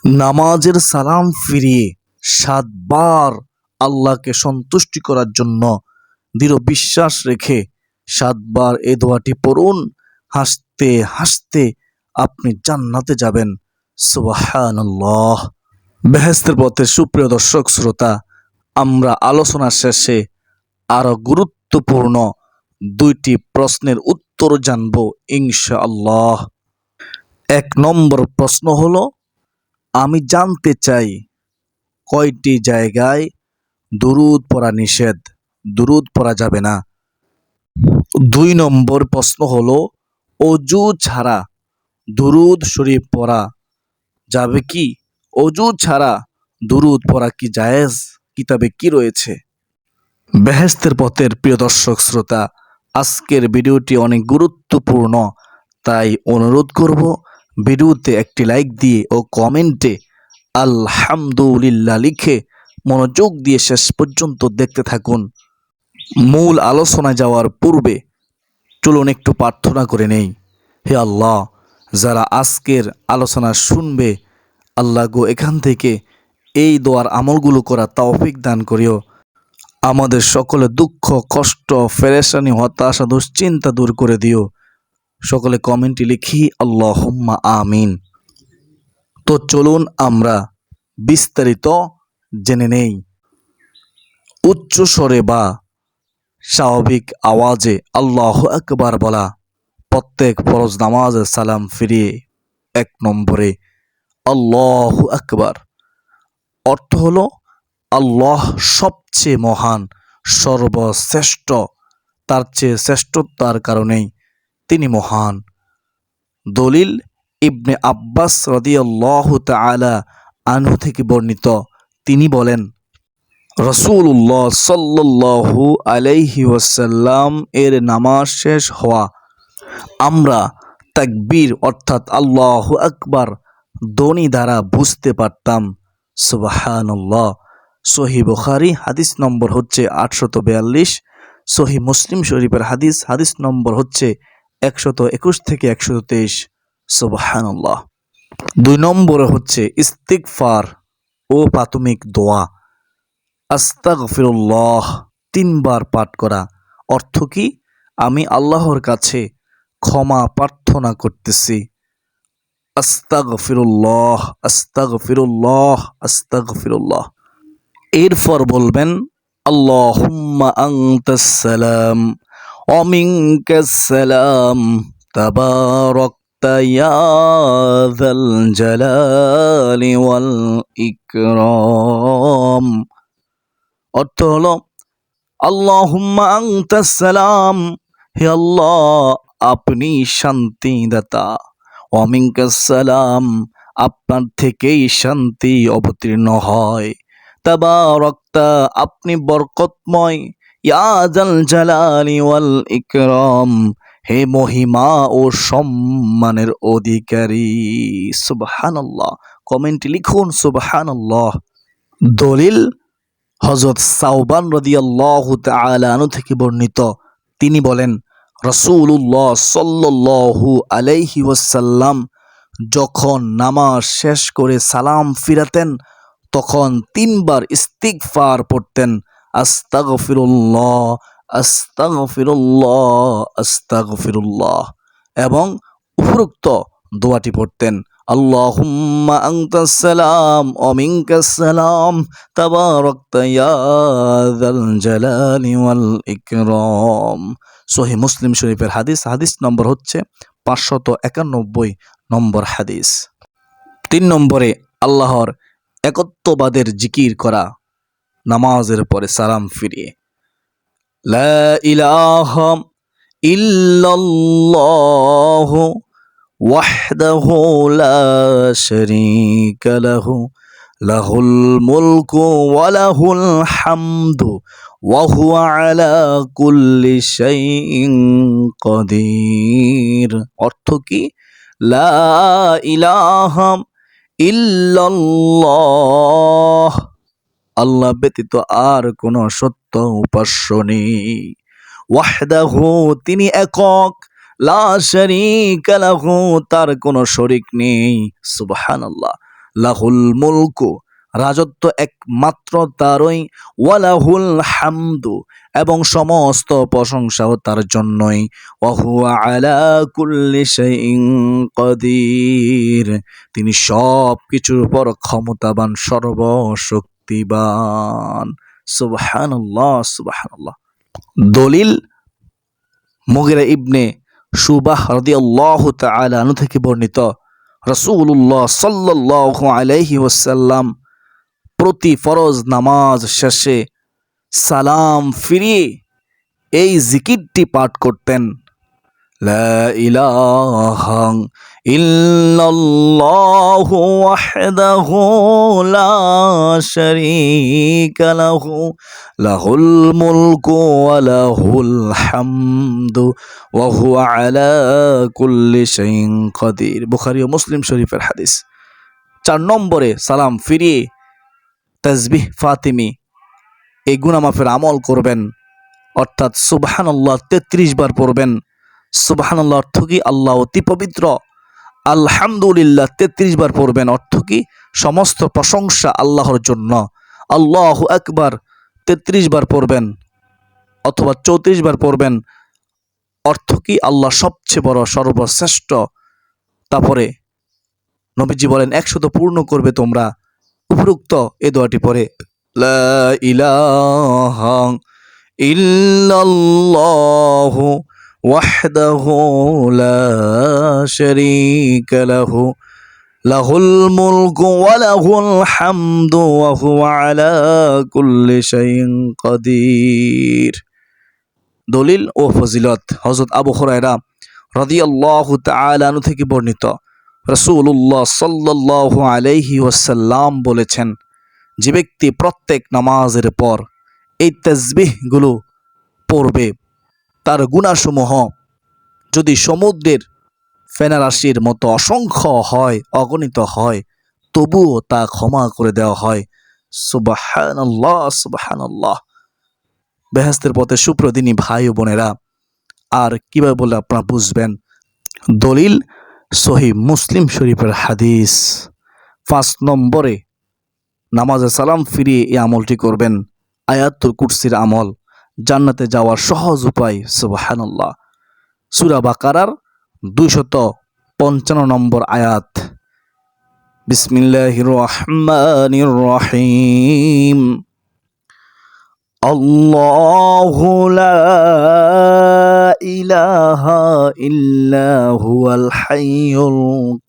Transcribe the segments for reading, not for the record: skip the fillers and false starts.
নামাজের সালাম ফিরিয়ে ৭ বার আল্লাহকে সন্তুষ্টি করার জন্য দৃঢ় বিশ্বাস রেখে ৭ বার এই দোয়াটি পড়ুন। হাসতে হাসতে আপনি জান্নাতে যাবেন। সুবহানাল্লাহ। বেহেশতের পথে সুপ্রিয় দর্শক শ্রোতা, আমরা আলোচনা শেষে আরো গুরুত্বপূর্ণ ২টি প্রশ্নের উত্তর জানব ইনশাআল্লাহ। ১ নম্বর প্রশ্ন হলো, আমি জানতে চাই কয়টি জায়গায় দুরূদ পড়া নিষেধ, দুরূদ পড়া যাবে না। ২ নম্বর প্রশ্ন হলো, অজু ছাড়া দুরূদ শরীফ পড়া যাবে কি? অজু ছাড়া দুরূদ পড়া কি জায়েজ? কিতাবে কি রয়েছে? বেহেশতের পথের প্রিয় দর্শক শ্রোতা, আজকের ভিডিওটি অনেক গুরুত্বপূর্ণ, তাই অনুরোধ করব ভিডিওতে একটি লাইক দিয়ে ও কমেন্টে আলহামদুলিল্লাহ লিখে মনোযোগ দিয়ে শেষ পর্যন্ত দেখতে থাকুন। মূল আলোচনায় যাওয়ার পূর্বে চলুন একটু প্রার্থনা করে নেই। হে আল্লাহ, যারা আজকের আলোচনা শুনবে, আল্লাহ গো, এখান থেকে এই দোয়ার আমলগুলো করা তৌফিক দান করিও। আমাদের সকলে দুঃখ, কষ্ট, পেরেশানি, হতাশা, দুশ্চিন্তা দূর করে দিও। সকলে কমেন্টে লিখি আল্লাহুম্মা আমিন। তো চলুন আমরা বিস্তারিত জেনে নেই। উচ্চ স্বরে বা স্বাভাবিক আওয়াজে আল্লাহু আকবার বলা প্রত্যেক ফরজ নামাজের সালাম ফিরিয়ে। ১ নম্বরে আল্লাহু আকবার অর্থ হলো আল্লাহ সবচেয়ে মহান, সর্বশ্রেষ্ঠ, তার চেয়ে শ্রেষ্ঠতার কারণেই তিনি মহান। দলিল ইবনে আব্বাস রাদিয়াল্লাহু তাআলা আনহু থেকে বর্ণিত, তিনি বলেন, রাসূলুল্লাহ সাল্লাল্লাহু আলাইহি ওয়াসাল্লাম এর নামাজ শেষ হওয়া আমরা তাকবীর অর্থাৎ আল্লাহু আকবার ধ্বনি দ্বারা বুঝতে পারতাম। সুবহানাল্লাহ। সহিহ বুখারী হাদিস নম্বর হচ্ছে ৮৪২, সহিহ মুসলিম শরীফের হাদিস নম্বর হচ্ছে ১২১ থেকে ১২৩। সুবহানাল্লাহ। ২ নম্বরে হচ্ছে ইস্তিগফার ও প্রাথমিক দোয়া। আস্তাগফিরুল্লাহ ৩ বার পাঠ করা। অর্থ কি? আমি আল্লাহর কাছে ক্ষমা প্রার্থনা করতেছি। আস্তাগফিরুল্লাহ, আস্তাগফিরুল্লাহ, আস্তাগফিরুল্লাহ। এরপর বলবেন আল্লাহুম্মা আনতাস সালাম ওয়া মিনকাস সালাম তাবারাকতা ইয়া যাল জালালি ওয়াল ইকরাম। অর্থ হলো আল্লাহুম্মা আনতাস সালাম, হে আল্লাহ আপনি শান্তিদাতা, ওয়া মিনকাস সালাম আপনার থেকেই শান্তি অবতীর্ণ হয়, তাবারাকতা আপনি বরকতময়, ইয়া যাল জালালি ওয়াল ইকরাম হে মহিমা ও সম্মানের অধিকারী। সুবহানাল্লাহ। কমেন্টে লিখুন সুবহানাল্লাহ। দলিল হযরত সাওবান রাদিয়াল্লাহু তাআলা আনহু থেকে বর্ণিত, তিনি বলেন, রাসূলুল্লাহ সাল্লাল্লাহু আলাইহি ওয়াসাল্লাম যখন নামাজ শেষ করে সালাম ফিরাতেন তখন ৩ বার ইস্তিগফার পড়তেন। আস্তাগফিরুল্লাহ, আস্তাগফিরুল্লাহ, আস্তাগফিরুল্লাহ এবং উপরোক্ত দোয়াটি পড়তেন, আল্লাহুম্মা আনতাস সালাম ওয়া মিনকাস সালাম তাবারাকতা ইয়া যাল জালালি ওয়াল ইকরাম। সহিহ মুসলিম শরীফের হাদিস নম্বর হচ্ছে ৫৯১ নম্বর হাদিস। ৩ নম্বরে আল্লাহর একত্ববাদের জিকির করা নামাজের পরে সালাম ফিরিয়ে। লা ইলাহা ইল্লাল্লাহু ওয়াহদাহু লা শারীকা লাহু লাহুল মুলকু ওয়া লাহুল হামদু ওয়া হুয়া আলা কুল্লি শাইইন কাদির। অর্থ কি? লা ইলাহা ইল্লাল্লাহ, আল্লাহ ব্যতীত আর কোন সত্য উপাস্য নেই। ওয়াহদাহু তিনি একক, লা শারীকা লাহু তার কোনো শরীক নেই। সুবহানাল্লাহ। লাহুল মুলকু, রাজত্ব একমাত্র তারই, ওয়ালাহুল হামদু, এবং সমস্ত প্রশংসাও তার জন্যই, ওয়া হুয়া আলা কুল্লি শাইইন কাদির, তিনি সব কিছুর উপর ক্ষমতাবান, সর্বশক্তিবান। সুবহানাল্লাহ, সুবহানাল্লাহ। দলিল মুগিরা ইবনে শুবাহ রাদিয়াল্লাহু তাআলা আনহু থেকে বর্ণিত, রাসূলুল্লাহ সাল্লাল্লাহু আলাইহি ওয়াসাল্লাম প্রতি ফরজ নামাজ শেষে সালাম ফিরিয়ে এই জিকিরটি পাঠ করতেন, লা ইলাহা ইল্লাল্লাহু ওয়াহদাহু লা শারীকা লাহু, লাহুল মুলকু ওয়া লাহুল হামদু ওয়া হুয়া আলা কুল্লি শাইইন কাদির। বুখারী ও মুসলিম শরীফের হাদিস। 4 নম্বরে সালাম ফিরিয়ে তাসবিহ ফাতিমি, এই গুনাহ মাফের আমল করবেন, অর্থাৎ সুবহানাল্লাহ 33 বার পড়বেন। সুবহানাল্লাহ অর্থ কি? আল্লাহ অতি পবিত্র। আলহামদুলিল্লাহ 33 বার পড়বেন, অর্থ কি? সমস্ত প্রশংসা আল্লাহর জন্য। আল্লাহু আকবার 33 বার পড়বেন অথবা 34 বার পড়বেন, অর্থ কি? আল্লাহ সবচেয়ে বড়, সর্বশ্রেষ্ঠ। তারপরে নবীজি বলেন 100 পূর্ণ করবে তোমরা উপরোক্ত এই দোয়াটি পড়ে, লা ইলাহা ইল্লাল্লাহু ওয়াহদাহু লা শারীকা লাহু, লাহুল মুলকু ওয়া লাহুল হামদু ওয়া হুয়া আলা কুল্লি শাইইন কাদির। দলিল ও ফজিলত হযরত আবু হুরায়রা রাদিয়াল্লাহু তাআলা আনহু থেকে বর্ণিত, রাসূলুল্লাহ সাল্লাল্লাহু আলাইহি ওয়াসাল্লাম বলেছেন, যে ব্যক্তি প্রত্যেক নামাজের পর এই তাসবিহগুলো পড়বে, তার গুনাহসমূহ যদি সমুদ্রের ফেনারাশির মতো অসংখ্য হয়, অগণিত হয়, তবুও তা ক্ষমা করে দেওয়া হয়। সুবহানাল্লাহ, সুবহানাল্লাহ। বেহেশতের পথে সুপ্রদিনী ভাই ও বোনেরা, আর কিভাবে বলে আপনারা বুঝবেন? দলিল সহিহ মুসলিম শরীফের হাদিস। 5 নম্বরে নামাজে সালাম ফিরিয়ে এই আমলটি করবেন, আয়াতুল কুরসির আমল, জান্নাতে যাওয়ার সহজ উপায়। সুবহানাল্লাহ। সূরা বাকারার 255 নম্বর আয়াত। বিসমিল্লাহির রহমানির রহিম। আল্লাহু লা ইলাহা ইল্লা হুয়াল হাইয়ুল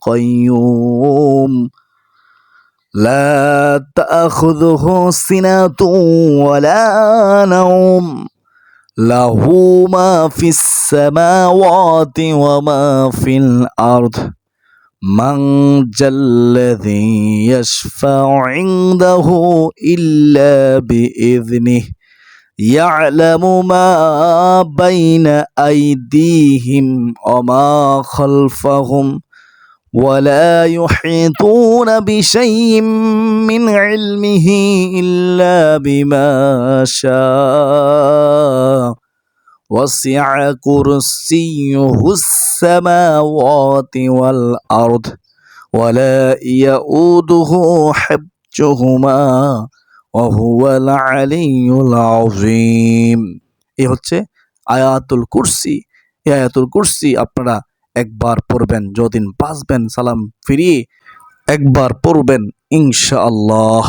কাইয়্যুম, লা তাখুযুহু সিনাতুন ওয়ালা নাওম, লাহু মা ফিস সামাওয়াতি ওয়া মা ফিল আরদ, মান জাল্লাযী ইয়াশফাউ ইনদাহু ইল্লা বিইযনিহি, ইয়ালামু মা বাইনা আইদিহিম ওয়া মা খালফাহুম, ولا يحيطون بشيء من علمه إلا بما شاء، وسع كرسيه السماوات والأرض ولا يؤوده حفظهما وهو العلي العظيم। এই হচ্ছে আয়াতুল কুরসি। এই আয়াতুল কুরসি আপনারা একবার পড়বেন, যতদিন বাঁচবেন সালাম ফিরিয়ে একবার পড়বেন ইনশাআল্লাহ।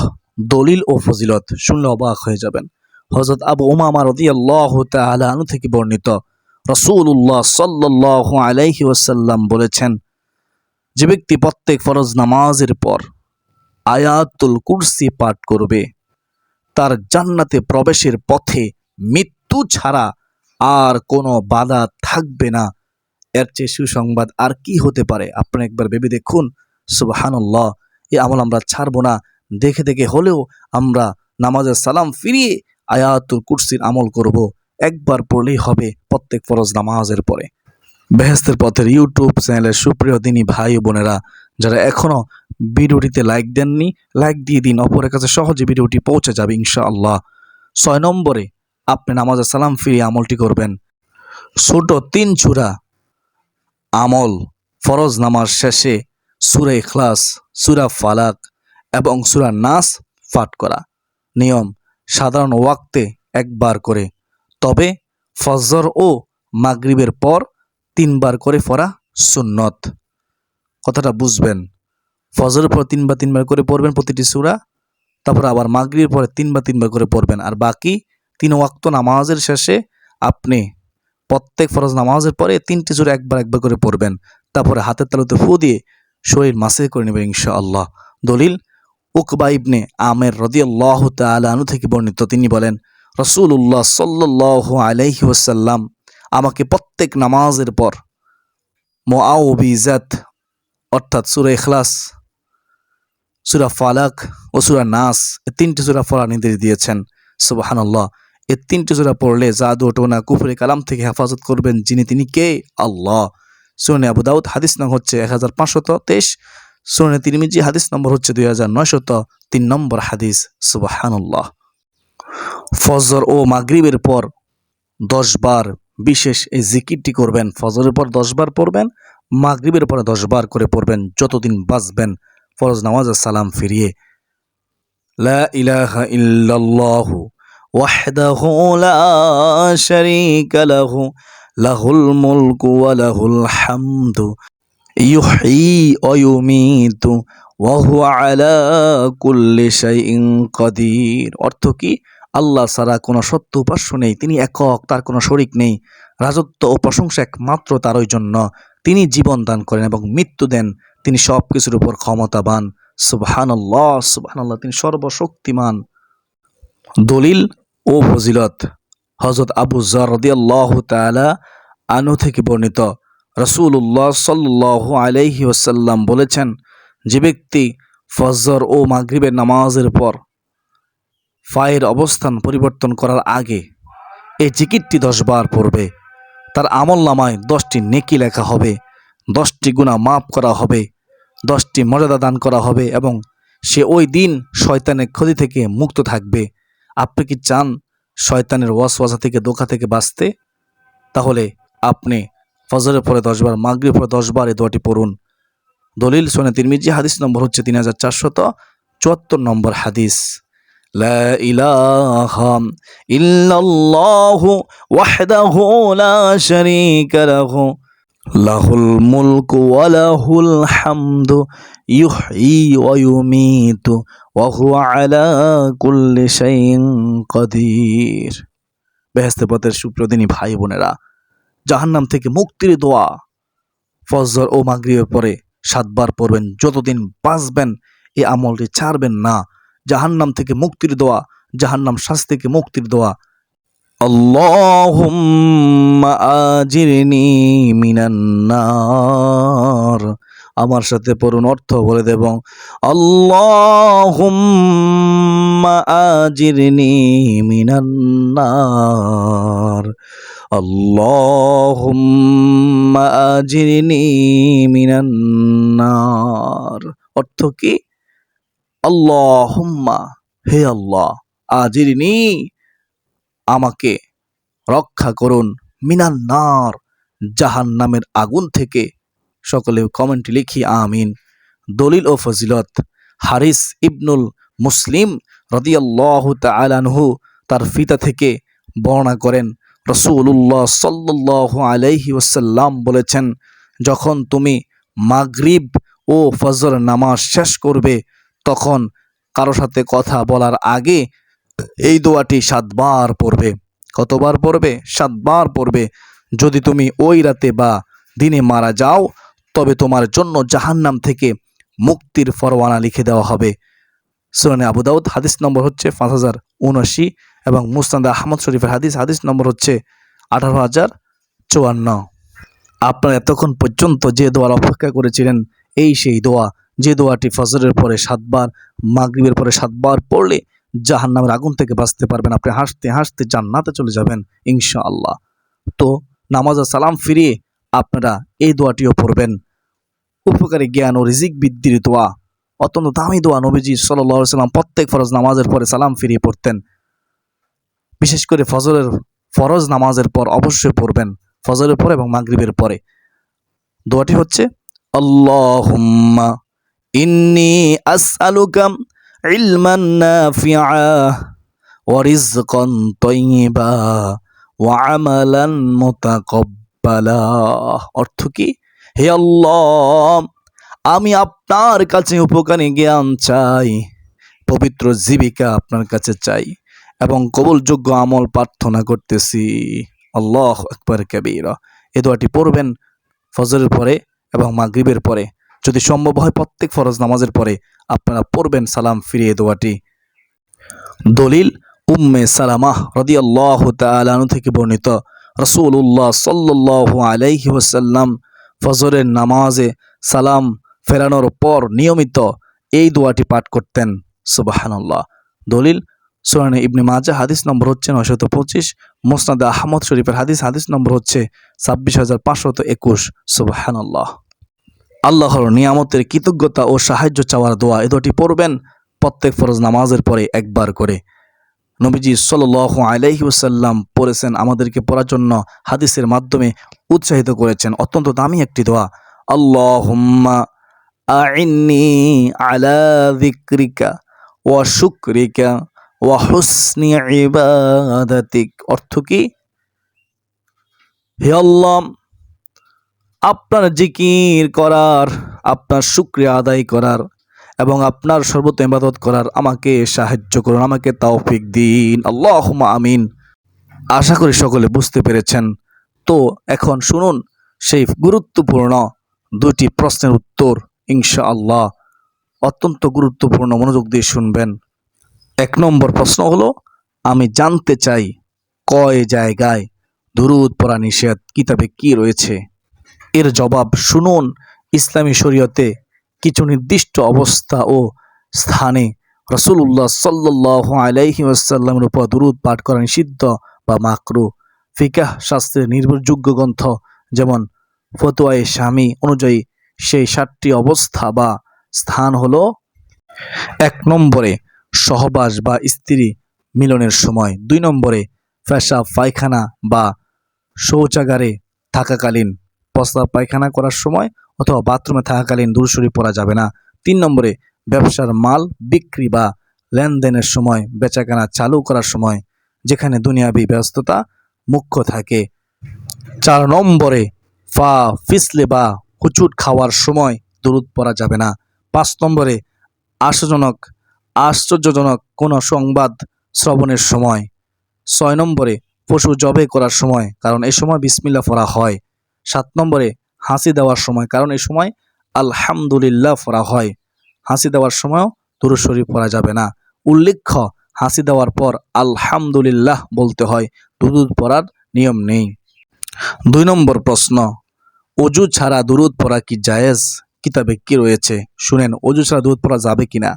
দলিল ও ফজিলত শুনলে অবাক হয়ে যাবেন। হযরত আবু উমামা রাদিয়াল্লাহু তাআলা আনহু থেকে বর্ণিত, রাসূলুল্লাহ সাল্লাল্লাহু আলাইহি ওয়াসাল্লাম বলেছেন, যে ব্যক্তি প্রত্যেক ফরজ নামাজের পর আয়াতুল কুরসি পাঠ করবে, তার জান্নাতে প্রবেশের পথে মৃত্যু ছাড়া আর কোনো বাধা থাকবে না। এর চেয়ে সুসংবাদ আর কি হতে পারে? আপনি একবার ভেবে দেখুন। সুবহানাল্লাহ। এই আমল আমরা ছাড়বো না। দেখে দেখে হলেও আমরা নামাজের সালাম ফিরিয়ে আয়াতুল কুরসির আমল করব। একবার পড়লেই হবে প্রত্যেক ফরজ নামাজের পরে। বেহেশতের পথের ইউটিউব চ্যানেলের সুপ্রিয় দিনী ভাই ও বোনেরা, যারা এখনো ভিডিওটিতে লাইক দেননি, লাইক দিয়ে দিন, অপরের কাছে সহজে ভিডিওটি পৌঁছে যাবে ইনশাআল্লাহ। 6 নম্বরে আপনি নামাজের সালাম ফিরিয়ে আমলটি করবেন। ছোট 3 সূরা আমল ফরজ নামাজ শেষে সূরা ইখলাস, সূরা ফালাক এবং সূরা নাস পাঠ করা। নিয়ম: সাধারণ ওয়াক্তে একবার করে, তবে ফজর ও মাগরিবের পর 3 বার করে পড়া সুন্নত। কথাটা বুঝবেন। ফজরের পর 3 বার করে পড়বেন প্রতিটি সূরা, তারপর আবার মাগরিবের পরে 3 বার করে পড়বেন। আর বাকি 3 ওয়াক্ত নামাজের শেষে আপনি প্রত্যেক ফরজ নামাজের পরে 3টি সূরা একবার করে পড়বেন। তারপরে হাতের তালুতে ফু দিয়ে শরীর মাসে করে নেবেন ইনশাআল্লাহ। দলিল: উকবা ইবনে আমের রাদিয়াল্লাহু তাআলা আনহু থেকে বর্ণিত। তিনি বলেন, রাসূলুল্লাহ সাল্লাল্লাহু আলাইহি ওয়াসাল্লাম আমাকে প্রত্যেক নামাজের পর মুআউযিজাত অর্থাৎ সূরা ইখলাস, সূরা ফালাক ও সূরা নাস এই 3টি সূরা পড়ার নির্দেশ দিয়েছেন। সুবহানাল্লাহ। এই 3টি সূরা পড়লে জাদু টোনা কুফরি কালাম থেকে হেফাজত করবেন যিনি, তিনি কে? আল্লাহ। সুনানে আবু দাউদ হাদিস নং হচ্ছে 1523, সুনানে তিরমিজি হাদিস নম্বর হচ্ছে 2903 নম্বর হাদিস। সুবহানাল্লাহ। ফজর ও মাগরিবের পর 10 বার বিশেষ এই জিকিরটি করবেন। ফজরের পর 10 বার পড়বেন, মাগরিবের পরে 10 বার করে পড়বেন যতদিন বাঁচবেন ফরজ নামাজের সালাম ফিরিয়ে। লা ইলাহা ইল্লাল্লাহু ওয়াহদাহু লা শারীকা লাহু লাহুল মুলকু ওয়া লাহুল হামদু ইউহয়ী ওয়া ইউমীতু ওয়া হুয়া আলা কুল্লি শাইইন কাদির। অর্থ কি? আল্লাহ ছাড়া কোনো সত্য উপাস্য নেই, তিনি একক, তার কোনো শরিক নেই। রাজত্ব ও প্রশংসা একমাত্র তারই জন্য। তিনি জীবন দান করেন এবং মৃত্যু দেন, তিনি সব কিছুর উপর ক্ষমতাবান। সুবহানাল্লাহ, সুবহানাল্লাহ, তিনি সর্বশক্তিমান। দলিল ও ফজিলত: হযরত আবু যর রাদিয়াল্লাহু তাআলা আনহু থেকে বর্ণিত, রাসূলুল্লাহ সাল্লাল্লাহু আলাইহি ওয়াসাল্লাম বলেছেন, যে ব্যক্তি ফজর ও মাগরিবের নামাজের পর পায়ের অবস্থান পরিবর্তন করার আগে এই জিকিরটি 10 বার পড়বে, তার আমলনামায় 10টি নেকি লেখা হবে, 10টি গুনাহ মাফ করা হবে, 10টি মর্যাদা দান করা হবে এবং সে ওই দিন শয়তানের ক্ষতি থেকে মুক্ত থাকবে। আপনি কি চান শয়তানের ওয়াসওয়াসা থেকে, ধোঁকা থেকে বাঁচতে? তাহলে আপনি ফজরের পরে 10 বার, মাগরিবের পরে 10 বার এই দোয়াটি পড়ুন। দলিল: সুনানে তিরমিজি হাদিস নম্বর হচ্ছে 3474 নম্বর হাদিস। লা ইলাহা ইল্লাল্লাহু ওয়াহদাহু লা শারীকা লাহু লাহুল মুলকু ওয়া লাহুল হামদু ইউহয়ী ওয়া ইউমীতু ওয়া হুয়া আলা কুল্লি শাইইন কাদির। বেহেশতের পথের সুপ্রদিনী ভাই বোনেরা, জাহান্নাম থেকে মুক্তির দোয়া ফজর ও মাগরিবের পরে 7 বার পড়বেন, যতদিন বাঁচবেন এই আমলটি ছাড়বেন না। জাহান্নাম থেকে মুক্তির দোয়া, জাহান্নাম শাস্তি থেকে মুক্তির দোয়া। আল্লাহুম্মা আজিরনি মিনান নার। আমার সাথে পড়ুন, অর্থ বলে দেব। আল্লাহুম্মা আজিরনি মিনান নার। আল্লাহুম্মা আজিরনি মিনান নার। অর্থ কি? আল্লাহুম্মা, হে আল্লাহ, আজিরনি, আমাকে রক্ষা করুন, মিনান নার, জাহান্নামের আগুন থেকে। সকলে কমেন্টে লিখি আমিন। দলিল ও ফজিলত: হারিস ইবনুল মুসলিম রাদিয়াল্লাহু তাআলা আনহু তার পিতা থেকে বর্ণনা করেন, রাসূলুল্লাহ সাল্লাল্লাহু আলাইহি ওয়াসাল্লাম বলেছেন, যখন তুমি মাগরিব ও ফজর নামাজ শেষ করবে তখন কারো সাথে কথা বলার আগে এই দোয়াটি 7 বার পড়বে। কতবার পড়বে? 7 বার পড়বে। যদি তুমি ওই রাতে বা দিনে মারা যাও তবে তোমার জন্য জাহান্নাম থেকে মুক্তির ফরওয়ানা লিখে দেওয়া হবে। সুনানে আবু দাউদ হাদিস নম্বর হচ্ছে 5079 এবং মুসনাদ আহমদ শরীফের হাদিস নম্বর হচ্ছে 18054। আপনারা এতক্ষণ পর্যন্ত যে দোয়ার অপেক্ষা করেছিলেন, এই সেই দোয়া, যে দোয়াটি ফজরের পরে 7 বার, মাগরিবের পরে 7 বার পড়লে জাহান্নামের আগুন থেকে বাঁচতে পারবেন। আপনি হাসতে হাসতে জান্নাতে চলে যাবেন ইনশাআল্লাহ। তো নামাজে সালাম ফিরিয়ে আপনারা এই দোয়াটিও পড়বেন। উপকারী জ্ঞান ও রিজিক বৃদ্ধির দোয়া, অত্যন্ত দামি দোয়া। নবীজি সাল্লাল্লাহু আলাইহি ওয়াসাল্লাম প্রত্যেক ফরজ নামাজের পরে সালাম ফিরিয়ে পড়তেন। বিশেষ করে ফজরের ফরজ নামাজের পর অবশ্যই পড়বেন, ফজরের পরে এবং মাগরিবের পরে। দোয়াটি হচ্ছে, আল্লাহুম্মা ইন্নী আসআলুকা ইলমান নাফিআ ওয়া রিজকান তাইয়্যিবা ওয়া আমালান মুতাকাব্বালা। অর্থ কি? হে আল্লাহ, আমি আপনার কাছে উপকারী জ্ঞান চাই, পবিত্র জীবিকা আপনার কাছে চাই এবং কবুলযোগ্য আমল প্রার্থনা করতেছি। আল্লাহু আকবার কাবীরা। এই দোয়াটি পড়বেন ফজরের পরে এবং মাগরিবের পরে। যদি সম্ভব হয় প্রত্যেক ফরজ নামাজের পরে আপনারা পড়বেন সালাম ফিরিয়ে দোয়াটি। দলিল উম্মে সালামাহ রাদিয়াল্লাহু তাআলা আনহা থেকে বর্ণিত, রাসূলুল্লাহ সাল্লাল্লাহু আলাইহি ওয়াসাল্লাম ফজরের নামাজে সালাম ফেরানোর পর নিয়মিত এই দোয়াটি পাঠ করতেন। সুবহানাল্লাহ। দলিল সুনানে ইবনে মাজাহ হাদিস নম্বর হচ্ছে 925, মুসনাদ আহমদ শরীফের হাদিস নম্বর হচ্ছে 26521। সুবহানাল্লাহ। আল্লাহর নিয়ামতের কৃতজ্ঞতা ও সাহায্য চাওয়ার দোয়া। এই দোয়াটি পড়বেন প্রত্যেক ফরজ নামাজের পরে একবার করে। নবীজি সাল্লাল্লাহু আলাইহি ওয়াসাল্লাম পড়েছেন, আমাদেরকে পড়ার জন্য হাদিসের মাধ্যমে উৎসাহিত করেছেন। অত্যন্ত দামি একটি দোয়া। আল্লাহুম্মা আইন্নি আলা যিকরিকা ওয়া শুকরিকা ওয়া হুসনি ইবাদাতিক। অর্থ কি? হে আল্লাহ, আপনার জিকির করার, আপনার শুকরিয়া আদায় করার এবং আপনার সর্বোত্তম ইবাদত করার আমাকে সাহায্য করুন, আমাকে তৌফিক দিন। আল্লাহুম্মা আমিন। আশা করি সকলে বুঝতে পেরেছেন। তো এখন শুনুন সেই গুরুত্বপূর্ণ দুটি প্রশ্নের উত্তর ইনশাআল্লাহ। অত্যন্ত গুরুত্বপূর্ণ, মনোযোগ দিয়ে শুনবেন। 1 নম্বর প্রশ্ন হলো, আমি জানতে চাই কয় জায়গায় দুরূদ পড়া নিষেধ, কিতাবে কি রয়েছে? এর জবাব শুনুন। ইসলামী শরীয়তে কিছু নির্দিষ্ট অবস্থা ও স্থানে রাসূলুল্লাহ সাল্লাল্লাহু আলাইহি ওয়াসাল্লামের উপর দুরূদ পাঠ করা নিষিদ্ধ বা মাকরুহ। ফিকাহ শাস্ত্রের নির্ভরযোগ্য গ্রন্থ যেমন ফতোয়ায়ে শামী অনুযায়ী সেই 7টি অবস্থা বা স্থান হলো: 1 নম্বরে সহবাস বা স্ত্রী মিলনের সময়, 2 নম্বরে পেশাব পায়খানা বা শৌচাগারে থাকাকালীন, প্রস্রাব পায়খানা করার সময় অথবা বাথরুমে থাকাকালীন দুরূদ শরীফ পড়া যাবে না, 3 নম্বরে ব্যবসার মাল বিক্রি বা লেনদেনের সময়, বেচাকেনা চালু করার সময় যেখানে দুনিয়াবি ব্যস্ততা মুখ্য থাকে, 4 নম্বরে পা পিছলে বা হুচুট খাওয়ার সময় দুরূদ পড়া যাবে না, 5 নম্বরে আশ্চর্যজনক কোনো সংবাদ শ্রবণের সময়, 6 নম্বরে পশু জবে করার সময়, কারণ এই সময় বিসমিল্লাহ পড়া হয়, 7 নম্বরে হাসি দেওয়ার সময়, কারণ এই সময় আলহামদুলিল্লাহ পড়া হয়। হাসি দেওয়ার সময়ও দুরূদ শরীফ পড়া যাবে না। উল্লেখ্য, হাসি দেওয়ার পর আলহামদুলিল্লাহ বলতে হয়, দুরূদ পড়ার নিয়ম নেই। 2 নম্বর প্রশ্ন, ওযু ছাড়া দুরূদ পড়া কি জায়েজ, কিতাবে কি রয়েছে? শুনেন, ওযু ছাড়া দুরূদ পড়া যাবে কিনা?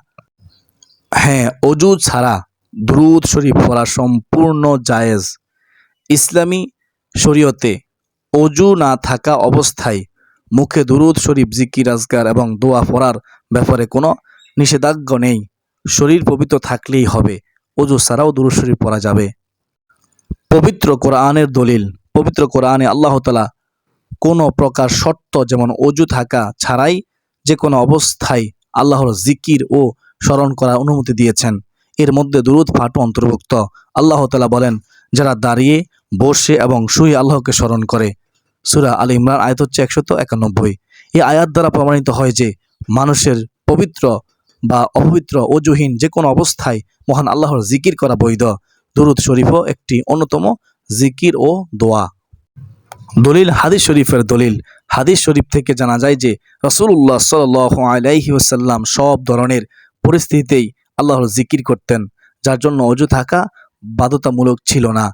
হ্যাঁ, ওযু ছাড়া দুরূদ শরীফ পড়া সম্পূর্ণ জায়েজ। ইসলামী শরীয়তে ওযু না থাকা অবস্থায় মুখে দুরূদ শরীফ, জিকির, আজকার এবং দোয়া পড়ার ব্যাপারে কোনো নিষেধাজ্ঞা নেই। শরীর পবিত্র থাকলেই হবে, ওযু ছাড়াও দুরূদ শরীফ পড়া যাবে। পবিত্র কোরআনের দলিল। পবিত্র কোরআনে আল্লাহ তাআলা কোনো প্রকার শর্ত যেমন ওযু থাকা ছাড়াই যে কোনো অবস্থায় আল্লাহর জিকির ও স্মরণ করার অনুমতি দিয়েছেন। এর মধ্যে দুরূদ পাঠও অন্তর্ভুক্ত। আল্লাহ তাআলা বলেন, যারা দাঁড়িয়ে, বসে এবং শুয়ে আল্লাহকে স্মরণ করে। সূরা আল ইমরান আয়াত হচ্ছে 191। এই আয়াত দ্বারা প্রমাণিত হয় যে মানুষের পবিত্র বা অপবিত্র, ওযুহীন যে কোনো অবস্থায় মহান আল্লাহর জিকির করা বৈধ। দুরূদ শরীফও একটি অন্যতম জিকির ও দোয়া। দলিল হাদিস শরীফের দলিল। হাদিস শরীফ থেকে জানা যায় যে রাসূলুল্লাহ সাল্লাল্লাহু আলাইহি ওয়াসাল্লাম সব ধরনের পরিস্থিতিতেই আল্লাহর জিকির করতেন, যার জন্য ওযু থাকা বাধ্যতামূলক ছিল না।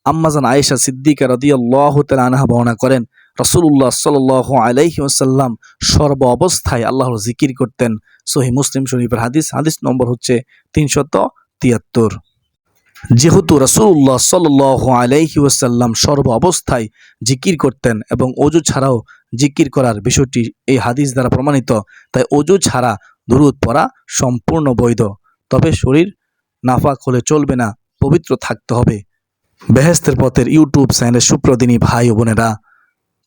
আম্মাজান আয়েশা সিদ্দিকা রাদিয়াল্লাহু তাআলা আনহা বর্ণনা করেন, রাসূলুল্লাহ সাল্লাল্লাহু আলাইহি ওয়াসাল্লাম সর্ব অবস্থায় আল্লাহর জিকির করতেন। সহিহ মুসলিম শরীফের হাদিস নম্বর হচ্ছে 373। যেহেতু রাসূলুল্লাহ সাল্লাল্লাহু আলাইহি ওয়াসাল্লাম সর্ব অবস্থায় জিকির করতেন এবং ওযু ছাড়াও জিকির করার বিষয়টি এই হাদিস দ্বারা প্রমাণিত, তাই ওযু ছাড়া দুরূদ পড়া সম্পূর্ণ বৈধ। তবে শরীর নাপাক হলে চলবে না, পবিত্র থাকতে হবে। বেহেশতের পথের ইউটিউব চ্যানেলের সুপ্রদিনী ভাই ও বোনেরা,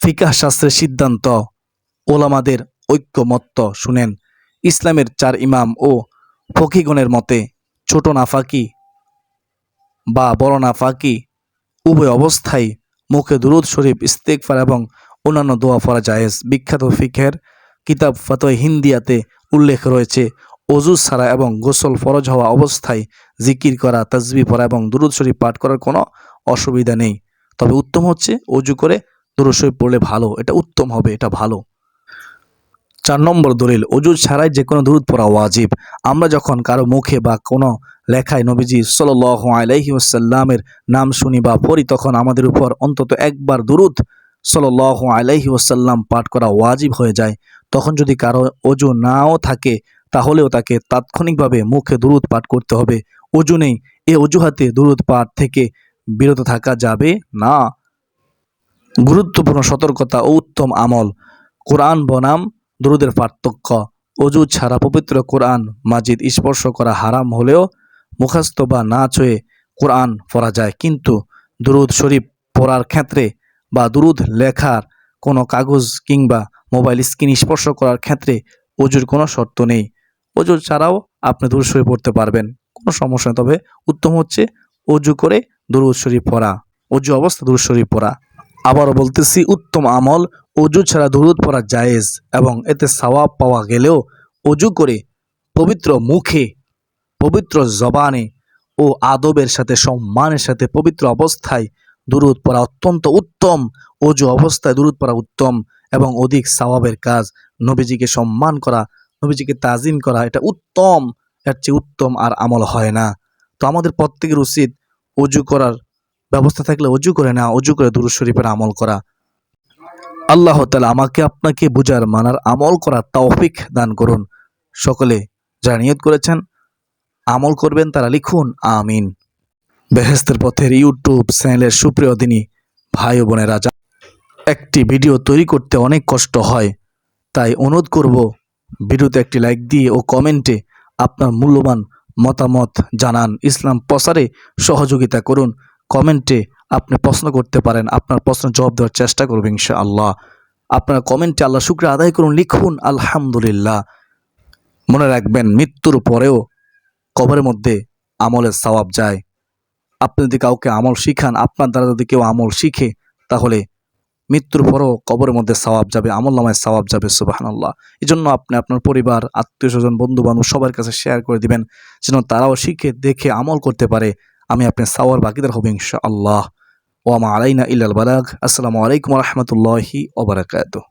ফিকাহ শাস্ত্রের সিদ্ধান্ত, ওলামাদের ঐক্যমত্য শুনেন। ইসলামের 4 ইমাম ও ফকিগণের মতে ছোট নাফাকি বা বড় নাফাকি উভয় অবস্থায় মুখে দুরূদ শরীফ, ইস্তেগফার এবং অন্যান্য দোয়া পড়া জায়েজ। বিখ্যাত ফিকহের কিতাব ফাতোয়া হিন্দিয়াতে উল্লেখ রয়েছে, অজু ছাড়া এবং গোসল ফরজ হওয়া অবস্থায় জিকির করা, তাসবিহ পড়া এবং দুরূদ শরীফ পাঠ করার কোনো অসুবিধা নেই। তবে উত্তম হচ্ছে অজু করে দুরূদ শরীফ পড়লে ভালো, এটা উত্তম হবে, এটা ভালো। 4 নম্বর দলিল, অজু ছাড়াই যে কোনো দুরূদ পড়া ওয়াজিব। আমরা যখন কারো মুখে বা কোনো লেখায় নবীজি সাল্লাল্লাহু আলাইহি ওয়াসাল্লামের নাম শুনি বা পড়ি, তখন আমাদের উপর অন্তত একবার দুরূদ সাল্লাল্লাহু আলাইহি ওয়াসাল্লাম পাঠ করা ওয়াজিব হয়ে যায়। তখন যদি কারো অজু নাও থাকে, তাহলেও তাকে তাৎক্ষণিকভাবে মুখে দুরূদ পাঠ করতে হবে। অজু নেই, এ অজুহাতে দুরূদ পাঠ থেকে বিরত থাকা যাবে না। গুরুত্বপূর্ণ সতর্কতা ও উত্তম আমল। কোরআন বনাম দুরূদের পার্থক্য। অজু ছাড়া পবিত্র কোরআন মাজিদ স্পর্শ করা হারাম হলেও মুখস্থ বা না ছুঁয়ে কোরআন পড়া যায়, কিন্তু দুরূদ শরীফ পড়ার ক্ষেত্রে বা দুরূদ লেখার কোনো কাগজ কিংবা মোবাইল স্ক্রিন স্পর্শ করার ক্ষেত্রে অজুর কোনো শর্ত নেই। অজু ছাড়াও আপনি দুরূদ শরীফ পড়তে পারবেন, কোনো সমস্যা নেই। তবে উত্তম হচ্ছে অজু করে দুরূদ শরীফ পড়া, অজু অবস্থা দুরূদ শরীফ পড়া। আবারও বলতেছি, উত্তম আমল অজু ছাড়া দুরূদ পড়া জায়েজ এবং এতে সওয়াব পাওয়া গেলেও অজু করে পবিত্র মুখে, পবিত্র জবানে ও আদবের সাথে, সম্মানের সাথে পবিত্র অবস্থায় দুরূদ পড়া অত্যন্ত উত্তম। অজু অবস্থায় দুরূদ পড়া উত্তম এবং অধিক সওয়াবের কাজ। নবীজিকে সম্মান করা, নবীজিকে তাজিম করা, এটা উত্তম। এর চেয়ে উত্তম আর আমল হয় না। তো আমাদের প্রত্যেকের উচিত অজু করার ব্যবস্থা থাকলে অজু করে না, অজু করে দুরূদ শরীফের আমল করা। আল্লাহ তাআলা আমাকে আপনাকে বুঝার, মানার, আমল করার তৌফিক দান করুন। সকলে যারা নিয়ত করেছেন আমল করবেন তারা লিখুন আমিন। বেহেশতের পথের ইউটিউব চ্যানেলের সুপ্রিয় দিনী ভাই ও বোনেরা, একটি ভিডিও তৈরি করতে অনেক কষ্ট হয়, তাই অনুরোধ করব ভিডিওতে একটি লাইক দিয়ে ও কমেন্টে আপনার মূল্যবান মতামত জানান। ইসলাম প্রচারে সহযোগিতা করুন। কমেন্টে আপনি প্রশ্ন করতে পারেন, আপনার প্রশ্নের জবাব দেওয়ার চেষ্টা করব ইনশাআল্লাহ। আপনার কমেন্টে আল্লাহ শুকরিয়া আদায় করুন, লিখুন আলহামদুলিল্লাহ। মনে রাখবেন, মৃত্যুর পরেও কবরের মধ্যে আমলের সওয়াব যায়। আপনি যদি কাউকে আমল শিখান, আপনার দ্বারা যদি কেউ আমল শিখে, তাহলে মৃত্যুর পরও কবরের মধ্যে সওয়াব যাবে, আমল নামায় সওয়াব যাবে। সুবহানাল্লাহ। এই জন্য আপনি আপনার পরিবার, আত্মীয় স্বজন, বন্ধু বান্ধব সবার কাছে শেয়ার করে দিবেন, যেন তারাও শিখে দেখে আমল করতে পারে। আমি আপনার সওয়ার বাকিদার হব ইনশাআল্লাহ। ওয়া মা আলাইনা ইল্লাল বালাগ। আসসালামু আলাইকুম ওয়া রাহমাতুল্লাহি ওয়া বারাকাতুহু।